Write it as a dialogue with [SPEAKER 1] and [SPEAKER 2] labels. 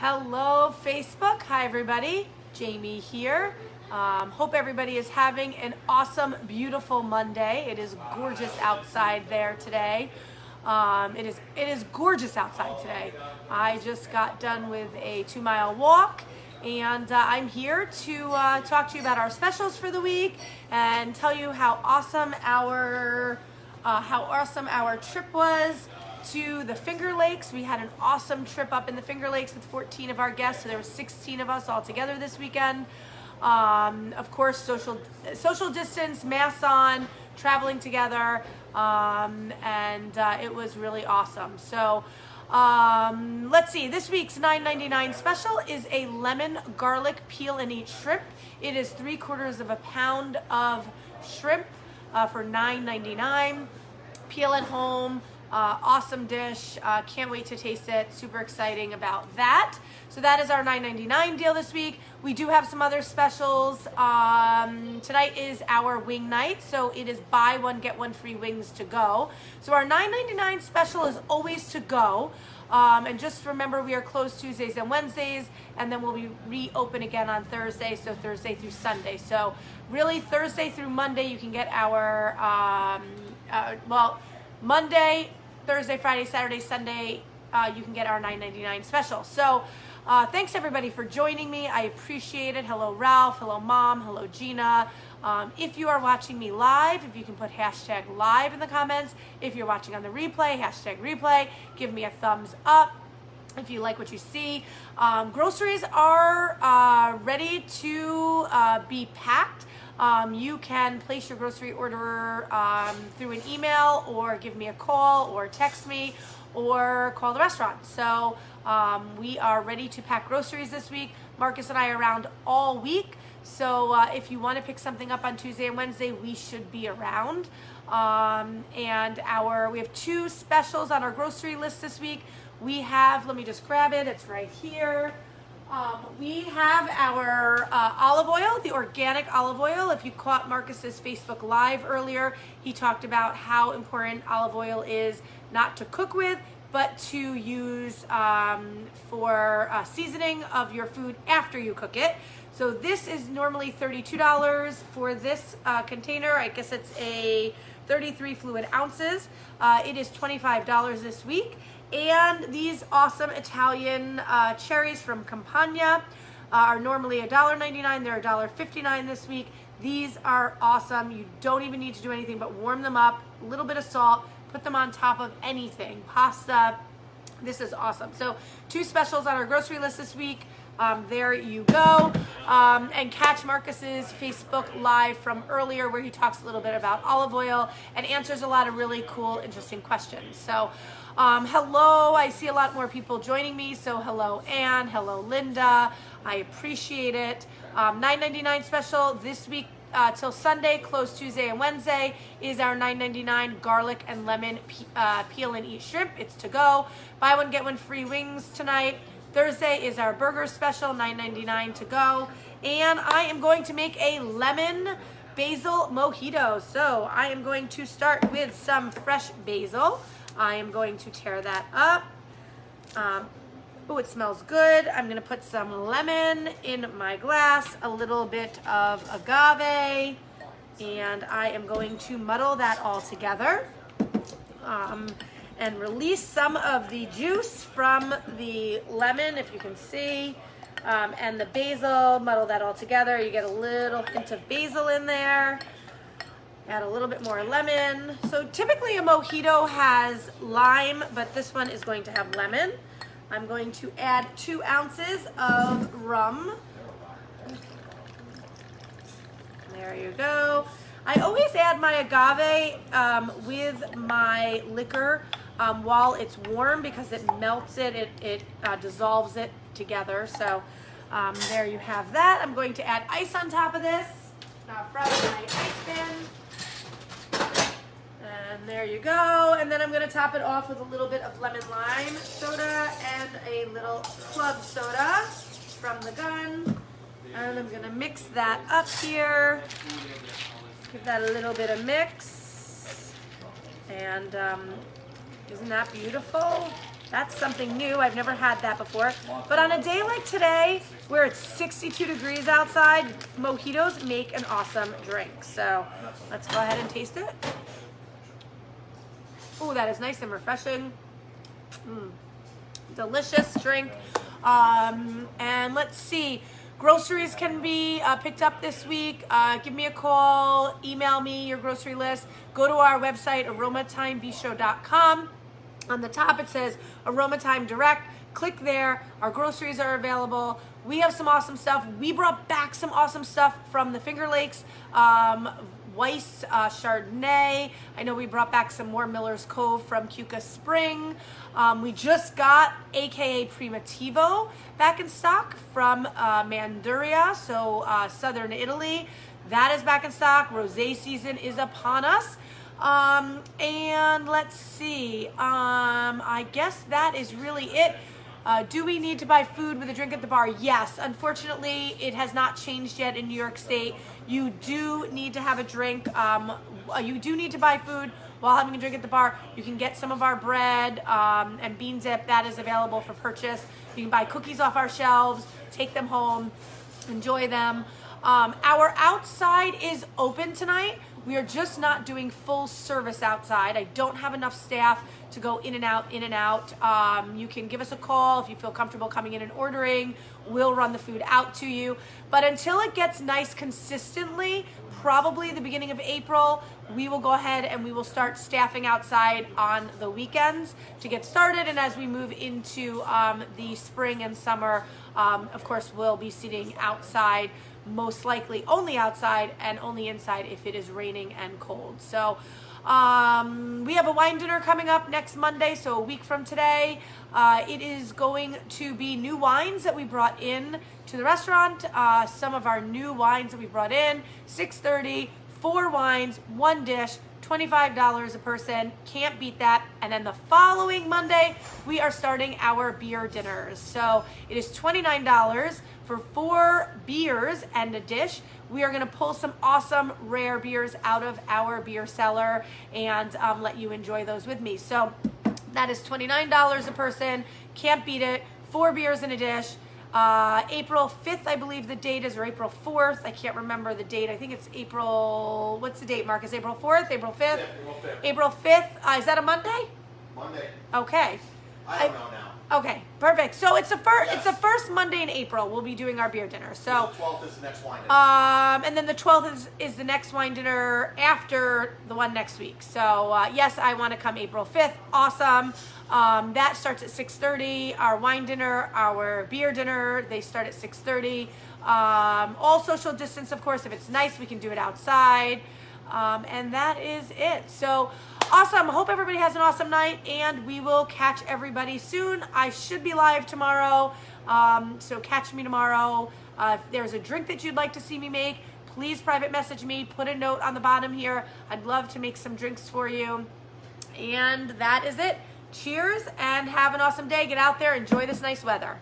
[SPEAKER 1] Hello, Facebook. Hi, everybody. Jamie here. Hope everybody is having an awesome, beautiful Monday. It is gorgeous outside there today. It is gorgeous outside today. I just got done with a 2-mile walk, and I'm here to talk to you about our specials for the week and tell you how awesome our trip was to the Finger Lakes. We had an awesome trip up in the Finger Lakes with 14 of our guests, so there were 16 of us all together this weekend. Of course, social distance, masks on, traveling together, and it was really awesome. So let's see, this week's $9.99 special is a lemon garlic peel and eat shrimp. It is 3/4 pound of shrimp for $9.99. Peel at home. Awesome dish. Can't wait to taste it. Super exciting about that. So that is our $9.99 deal this week. We do have some other specials. Tonight is our wing night, so it is buy one, get one free wings to go. So our $9.99 special is always to go. And just remember, we are closed Tuesdays and Wednesdays, and then we'll be reopen again on Thursday, so Thursday through Sunday. So really, Thursday through Monday, you can get our, Monday, Thursday, Friday, Saturday, Sunday, you can get our $9.99 special. So thanks everybody for joining me. I appreciate it. Hello Ralph, hello Mom, hello Gina. If you are watching me live, if you can put hashtag live in the comments. If you're watching on the replay, hashtag replay. Give me a thumbs up if you like what you see. Groceries are ready to be packed. You can place your grocery order through an email, or give me a call, or text me, or call the restaurant. So we are ready to pack groceries this week. Marcus and I are around all week. So if you want to pick something up on Tuesday and Wednesday, we should be around. And we have 2 specials on our grocery list this week. We have, let me just grab it, it's right here. We have our olive oil, the organic olive oil. If you caught Marcus's Facebook Live earlier, he talked about how important olive oil is not to cook with, but to use for seasoning of your food after you cook it. So this is normally $32 for this container. I guess it's a 33 fluid ounces. It is $25 this week. And these awesome Italian cherries from Campagna are normally $1.99. They're $1.59 this week. These are awesome. You don't even need to do anything but warm them up, a little bit of salt, put them on top of anything, pasta. This is awesome. So 2 specials on our grocery list this week. There you go. And catch Marcus's Facebook Live from earlier, where he talks a little bit about olive oil and answers a lot of really cool, interesting questions. So hello, I see a lot more people joining me. So hello Anne, hello Linda, I appreciate it. $9.99 special this week till Sunday, closed Tuesday and Wednesday, is our $9.99 garlic and lemon peel and eat shrimp. It's to go. Buy one, get one free wings tonight. Thursday is our burger special, $9.99 to go. And I am going to make a lemon basil mojito. So I am going to start with some fresh basil. I am going to tear that up. Oh, it smells good. I'm going to put some lemon in my glass, a little bit of agave, and I am going to muddle that all together and release some of the juice from the lemon, if you can see, and the basil. Muddle that all together. You get a little hint of basil in there. Add a little bit more lemon. So typically a mojito has lime, but this one is going to have lemon. I'm going to add 2 ounces of rum. There you go. I always add my agave with my liquor while it's warm, because it melts it, it dissolves it together. So there you have that. I'm going to add ice on top of this from my ice bin. And there you go. And then I'm going to top it off with a little bit of lemon lime soda and a little club soda from the gun. And I'm going to mix that up here. Give that a little bit of mix. And isn't that beautiful? That's something new. I've never had that before. But on a day like today, where it's 62 degrees outside, mojitos make an awesome drink. So let's go ahead and taste it. Oh, that is nice and refreshing. Delicious drink. And let's see. Groceries can be picked up this week. Give me a call, email me your grocery list. Go to our website, aromatimebistro.com. On the top it says Aromatime Direct. Click there. Our groceries are available. We have some awesome stuff. We brought back some awesome stuff from the Finger Lakes. Weiss Chardonnay. I know we brought back some more Miller's Cove from Cuca Spring. We just got AKA Primitivo back in stock from Manduria, so southern Italy. That is back in stock. Rosé season is upon us. And let's see. I guess that is really it. Do we need to buy food with a drink at the bar? Yes. Unfortunately, it has not changed yet in New York State. You do need to have a drink. You do need to buy food while having a drink at the bar. You can get some of our bread and bean dip. That is available for purchase. You can buy cookies off our shelves, take them home, enjoy them. Our outside is open tonight. We are just not doing full service outside. I don't have enough staff to go in and out, in and out. You can give us a call if you feel comfortable coming in and ordering. We'll run the food out to you. But until it gets nice consistently, probably the beginning of April, we will go ahead and we will start staffing outside on the weekends to get started. And as we move into the spring and summer, of course, we'll be seating outside, most likely only outside and only inside if it is raining and cold. So we have a wine dinner coming up next Monday, so a week from today. It is going to be new wines that we brought in to the restaurant. Some of our new wines that we brought in, $6.30, 4 wines, 1 dish, $25 a person. Can't beat that. And then the following Monday, we are starting our beer dinners. So it is $29 for 4 beers and a dish. We are going to pull some awesome rare beers out of our beer cellar and let you enjoy those with me. So that is $29 a person. Can't beat it. 4 beers and a dish. April 5th, I believe the date is, or April 4th. I can't remember the date. I think it's April, what's the date, Marcus? April 4th? April 5th?
[SPEAKER 2] Yeah, April 5th.
[SPEAKER 1] April 5th. Is that a Monday?
[SPEAKER 2] Monday.
[SPEAKER 1] Okay.
[SPEAKER 2] I don't know now.
[SPEAKER 1] Okay, perfect. So it's the first Monday in April we'll be doing our beer dinner. So
[SPEAKER 2] the 12th is the next wine dinner.
[SPEAKER 1] And then the 12th is the next wine dinner after the one next week. So yes, I want to come April 5th. Awesome. That starts at 6:30. Our wine dinner, our beer dinner, they start at 6:30. All social distance, of course. If it's nice, we can do it outside. And that is it. So awesome. Hope everybody has an awesome night, and we will catch everybody soon. I should be live tomorrow, so catch me tomorrow. If there's a drink that you'd like to see me make, please private message me. Put a note on the bottom here. I'd love to make some drinks for you. And that is it. Cheers, and have an awesome day. Get out there. Enjoy this nice weather.